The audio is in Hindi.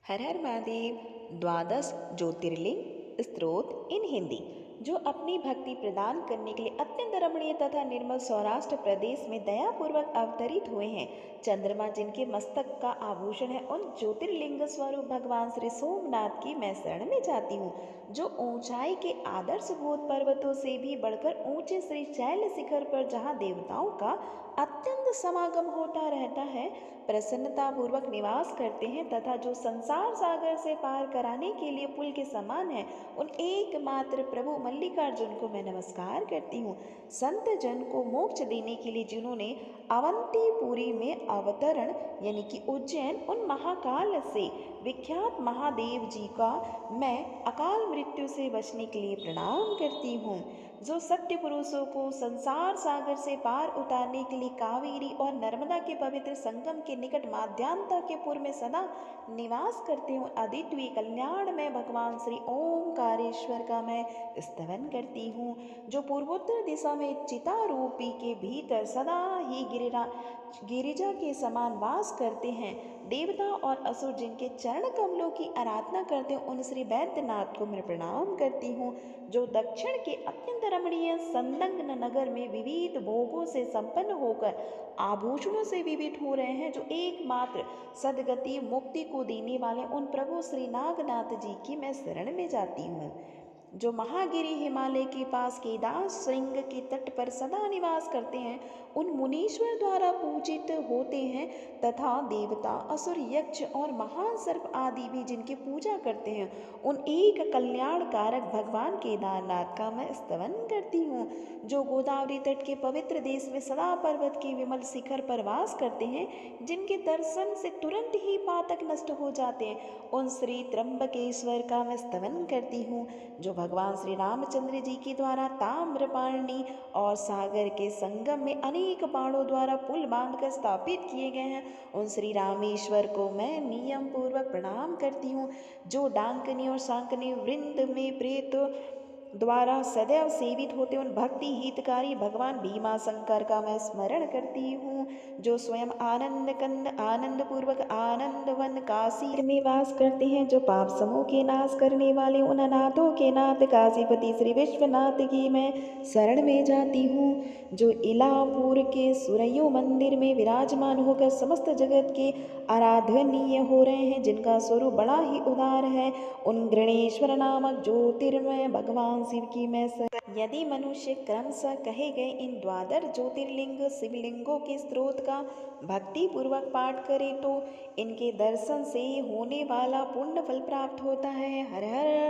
हर हर महादेव। द्वादश ज्योतिर्लिंग स्तोत्र इन हिंदी, जो अपनी भक्ति प्रदान करने के लिए अत्यंत रमणीय तथा निर्मल सौराष्ट्र प्रदेश में दयापूर्वक अवतरित हुए हैं। चंद्रमा जिनके मस्तक का आभूषण है, उन ज्योतिर्लिंग स्वरूप भगवान श्री सोमनाथ की मैं शरण में जाती हूँ, जो ऊंचाई के आदर्शभूत पर्वतों से भी बढ़कर ऊंचे श्री शैल शिखर पर, जहाँ देवताओं का अत्यंत समागम होता रहता है, प्रसन्नता पूर्वक निवास करते हैं, तथा जो संसार सागर से पार कराने के लिए पुल के समान है, उन एकमात्र प्रभु मल्लिकार्जुन को मैं नमस्कार करती हूँ। संत जन को मोक्ष देने के लिए जिन्होंने अवंतीपुरी में अवतरण यानी कि उज्जैन, उन महाकाल से विख्यात महादेव जी का मैं अकाल मृत्यु से बचने के लिए प्रणाम करती हूँ। जो सत्य पुरुषों को संसार सागर से पार उतारने के लिए कावेरी और नर्मदा के पवित्र संगम के निकट माध्यांता के पुर में सदा निवास करते हूँ, अद्वितीय कल्याण में भगवान श्री ओंकारेश्वर का मैं स्तवन करती हूँ। जो पूर्वोत्तर दिशा में चिता रूपी के भीतर सदा ही गिरिजा के समान वास करते हैं, देवता और असुर जिनके चरण कमलों की आराधना करते हैं, उन श्री वैद्यनाथ को मैं प्रणाम करती हूँ। जो दक्षिण के अत्यंत रमणीय संलग्न नगर में विविध भोगों से संपन्न होकर आभूषणों से विविध हो रहे हैं, जो एकमात्र सदगति मुक्ति को देने वाले उन प्रभु श्री नागनाथ जी की मैं शरण में जाती हूँ। जो महागिरी हिमालय के पास केदार श्रृंग के तट पर सदा निवास करते हैं, उन मुनीश्वर द्वारा पूजित होते हैं, तथा देवता असुर यक्ष और महान सर्प आदि भी जिनकी पूजा करते हैं, उन एक कल्याण कारक भगवान केदारनाथ का मैं स्तवन करती हूँ। जो गोदावरी तट के पवित्र देश में सदा पर्वत के विमल शिखर पर वास करते हैं, जिनके दर्शन से तुरंत ही पातक नष्ट हो जाते हैं, उन श्री त्र्यंबकेश्वर का मैं स्तवन करती हूँ। जो भगवान श्री रामचंद्र जी के द्वारा ताम्रपाणी और सागर के संगम में अनेक बाणों द्वारा पुल बांधकर स्थापित किए गए हैं, उन श्री रामेश्वर को मैं नियम पूर्वक प्रणाम करती हूँ। जो डांकनी और सांकनी वृंद में प्रेत द्वारा सदैव सेवित होते उन भक्ति हितकारी भगवान भीमा शंकर का मैं स्मरण करती हूँ। जो स्वयं आनंद कंद आनंद पूर्वक आनंदवन काशी में वास करते हैं, जो पाप समूह के नाश करने वाले उन अनाथों के नाथ काशीपति श्री विश्वनाथ की मैं शरण में जाती हूँ। जो इलापुर के सुरयू मंदिर में विराजमान होकर समस्त जगत के आराधनीय हो रहे हैं, जिनका स्वरूप बड़ा ही उदार है, उन गणेश्वर नामक ज्योतिर्मय भगवान शिव की मैं यदि मनुष्य क्रमशः कहे गए इन द्वादश ज्योतिर्लिंग शिवलिंगों के स्त्रोत का भक्ति पूर्वक पाठ करे, तो इनके दर्शन से होने वाला पुण्य फल प्राप्त होता है। हर हर